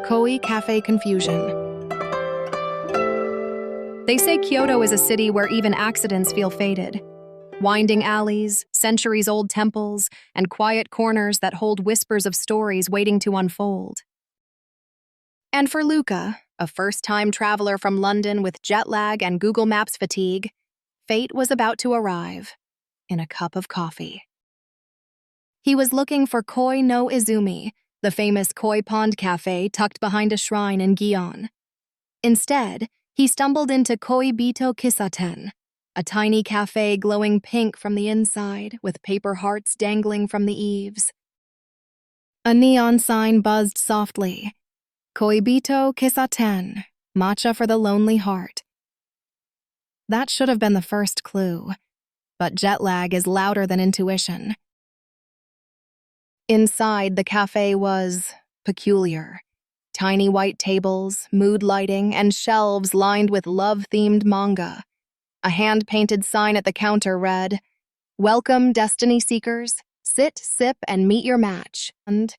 Koi Cafe confusion. They say Kyoto is a city where even accidents feel fated. Winding alleys, centuries-old temples, and quiet corners that hold whispers of stories waiting to unfold. And for Luca, a first-time traveler from London with jet lag and Google Maps fatigue, fate was about to arrive in a cup of coffee. He was looking for Koi no Izumi, the famous koi pond cafe tucked behind a shrine in Gion. Instead, he stumbled into Koibito Kisaten, a tiny cafe glowing pink from the inside with paper hearts dangling from the eaves. A neon sign buzzed softly. Koibito Kisaten, matcha for the lonely heart. That should have been the first clue, but jet lag is louder than intuition. Inside, the cafe was peculiar. Tiny white tables, mood lighting, and shelves lined with love-themed manga. A hand-painted sign at the counter read, "Welcome, Destiny Seekers. Sit, sip, and meet your match." And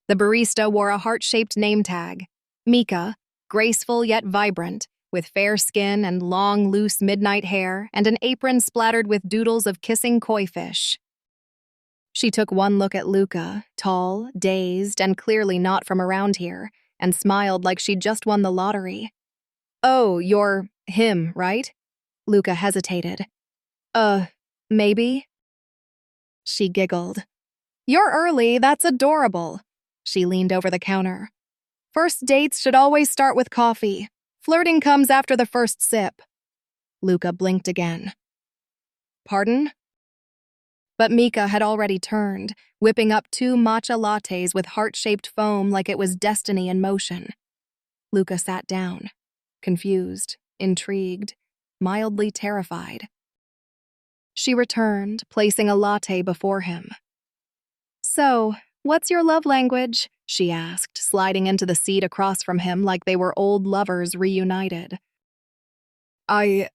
the barista wore a heart-shaped name tag, Mika, graceful yet vibrant, with fair skin and long, loose midnight hair and an apron splattered with doodles of kissing koi fish. She took one look at Luca, tall, dazed, and clearly not from around here, and smiled like she'd just won the lottery. "Oh, you're him, right?" Luca hesitated. Maybe?" She giggled. "You're early, that's adorable." She leaned over the counter. "First dates should always start with coffee. Flirting comes after the first sip." Luca blinked again. "Pardon?" But Mika had already turned, whipping up 2 matcha lattes with heart-shaped foam like it was destiny in motion. Luca sat down, confused, intrigued, mildly terrified. She returned, placing a latte before him. "So, what's your love language?" she asked, sliding into the seat across from him like they were old lovers reunited. I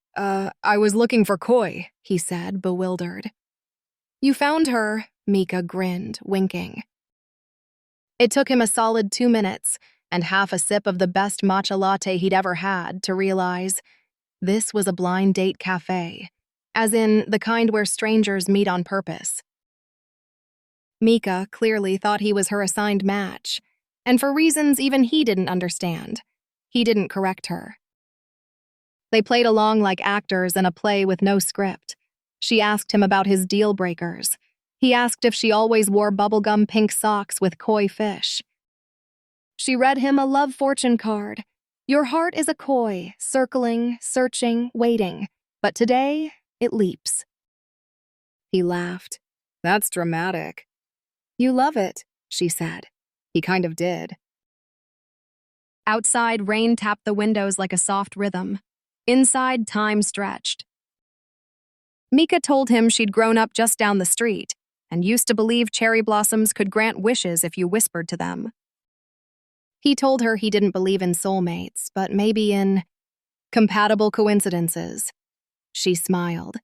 was looking for Koi," he said, bewildered. "You found her," Mika grinned, winking. It took him a solid 2 minutes and half a sip of the best matcha latte he'd ever had to realize this was a blind date cafe, as in the kind where strangers meet on purpose. Mika clearly thought he was her assigned match, and for reasons even he didn't understand, he didn't correct her. They played along like actors in a play with no script. She asked him about his deal breakers. He asked if she always wore bubblegum pink socks with koi fish. She read him a love fortune card. "Your heart is a koi, circling, searching, waiting. But today, it leaps." He laughed. "That's dramatic." "You love it," she said. He kind of did. Outside, rain tapped the windows like a soft rhythm. Inside, time stretched. Mika told him she'd grown up just down the street and used to believe cherry blossoms could grant wishes if you whispered to them. He told her he didn't believe in soulmates, but maybe in compatible coincidences. She smiled.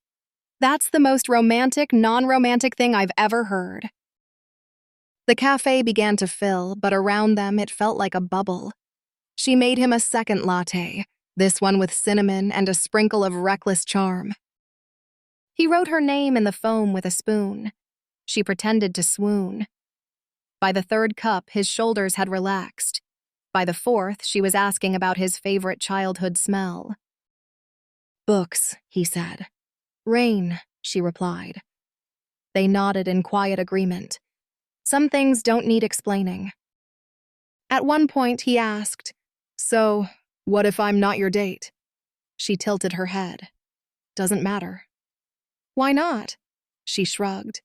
"That's the most romantic, non-romantic thing I've ever heard." The cafe began to fill, but around them it felt like a bubble. She made him a second latte, this one with cinnamon and a sprinkle of reckless charm. He wrote her name in the foam with a spoon. She pretended to swoon. By the 3rd cup, his shoulders had relaxed. By the 4th, she was asking about his favorite childhood smell. "Books," he said. "Rain," she replied. They nodded in quiet agreement. Some things don't need explaining. At one point, he asked, "So, what if I'm not your date?" She tilted her head. "Doesn't matter." "Why not?" She shrugged.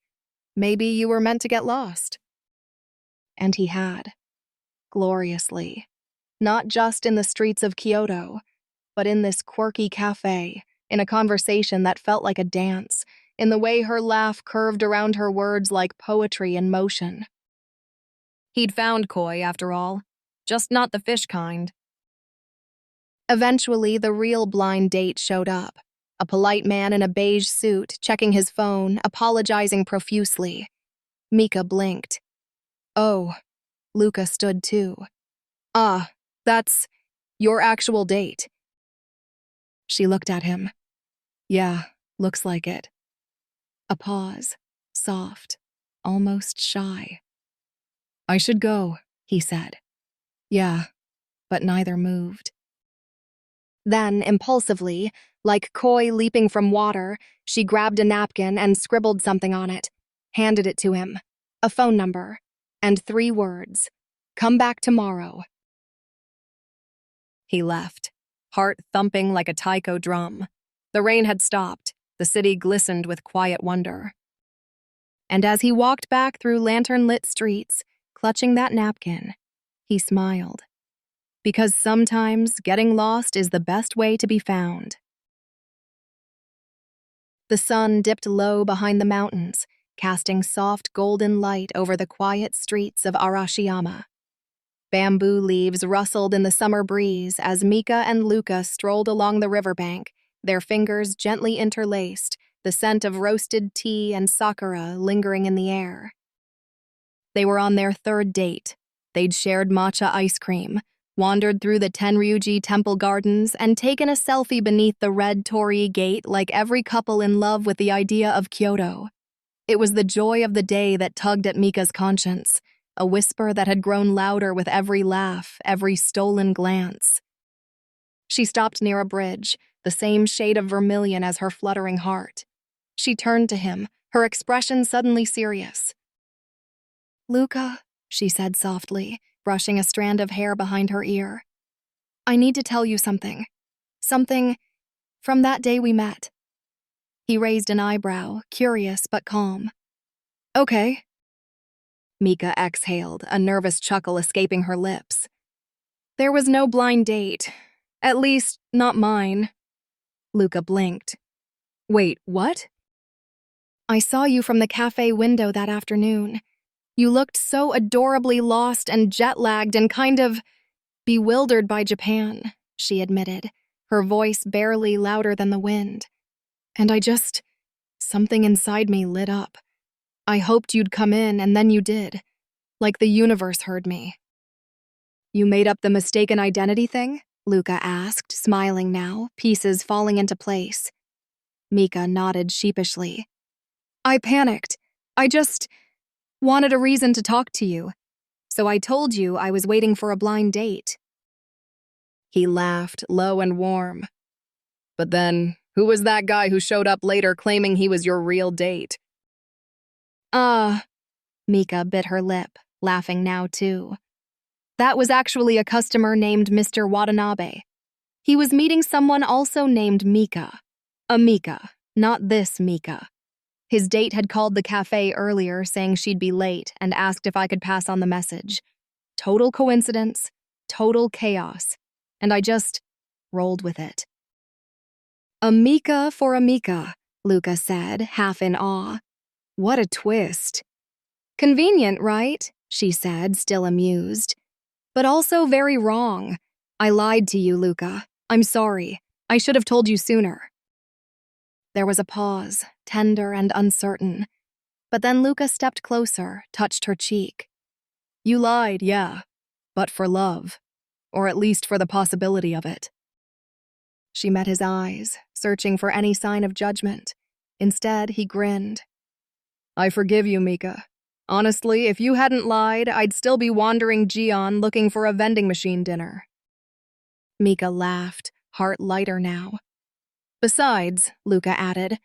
"Maybe you were meant to get lost." And he had. Gloriously. Not just in the streets of Kyoto, but in this quirky cafe, in a conversation that felt like a dance, in the way her laugh curved around her words like poetry in motion. He'd found koi, after all, just not the fish kind. Eventually, the real blind date showed up. A polite man in a beige suit, checking his phone, apologizing profusely. Mika blinked. "Oh." Luca stood too. Ah, that's your actual date. She looked at him. Yeah, looks like it. A pause, soft, almost shy. I should go, he said. Yeah, but neither moved. Then, impulsively, like koi leaping from water, she grabbed a napkin and scribbled something on it, handed it to him, a phone number, and 3 words, "Come back tomorrow." He left, heart thumping like a taiko drum. The rain had stopped, the city glistened with quiet wonder. And as he walked back through lantern-lit streets, clutching that napkin, he smiled. Because sometimes getting lost is the best way to be found. The sun dipped low behind the mountains, casting soft golden light over the quiet streets of Arashiyama. Bamboo leaves rustled in the summer breeze as Mika and Luca strolled along the riverbank, their fingers gently interlaced, the scent of roasted tea and sakura lingering in the air. They were on their 3rd date. They'd shared matcha ice cream, wandered through the Tenryuji temple gardens, and taken a selfie beneath the red torii gate like every couple in love with the idea of Kyoto. It was the joy of the day that tugged at Mika's conscience, a whisper that had grown louder with every laugh, every stolen glance. She stopped near a bridge, the same shade of vermilion as her fluttering heart. She turned to him, her expression suddenly serious. "Luca," she said softly, brushing a strand of hair behind her ear. "I need to tell you something. Something from that day we met." He raised an eyebrow, curious but calm. "Okay." Mika exhaled, a nervous chuckle escaping her lips. "There was no blind date. At least, not mine." Luca blinked. "Wait, what?" "I saw you from the cafe window that afternoon. You looked so adorably lost and jet-lagged and kind of bewildered by Japan," she admitted, her voice barely louder than the wind. "And something inside me lit up. I hoped you'd come in, and then you did. Like the universe heard me." "You made up the mistaken identity thing?" Luca asked, smiling now, pieces falling into place. Mika nodded sheepishly. "I panicked. I just wanted a reason to talk to you. So I told you I was waiting for a blind date." He laughed, low and warm. "But then, who was that guy who showed up later claiming he was your real date?" Mika bit her lip, laughing now too. "That was actually a customer named Mr. Watanabe. He was meeting someone also named Mika. A Mika, not this Mika. His date had called the cafe earlier saying she'd be late and asked if I could pass on the message. Total coincidence, total chaos, and I just rolled with it." "A Mika for a Mika," Luca said, half in awe. "What a twist." "Convenient, right?" she said, still amused. "But also very wrong. I lied to you, Luca. I'm sorry. I should have told you sooner." There was a pause, tender and uncertain. But then Luca stepped closer, touched her cheek. "You lied, yeah, but for love. Or at least for the possibility of it." She met his eyes, searching for any sign of judgment. Instead, he grinned. "I forgive you, Mika. Honestly, if you hadn't lied, I'd still be wandering Gion looking for a vending machine dinner." Mika laughed, heart lighter now. "Besides," Luca added,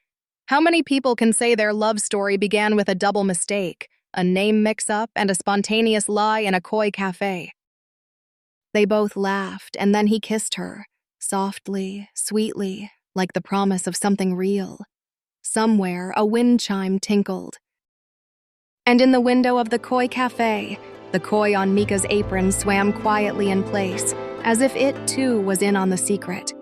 "how many people can say their love story began with a double mistake, a name mix-up, and a spontaneous lie in a koi cafe?" They both laughed, and then he kissed her, softly, sweetly, like the promise of something real. Somewhere, a wind chime tinkled. And in the window of the koi cafe, the koi on Mika's apron swam quietly in place, as if it, too, was in on the secret.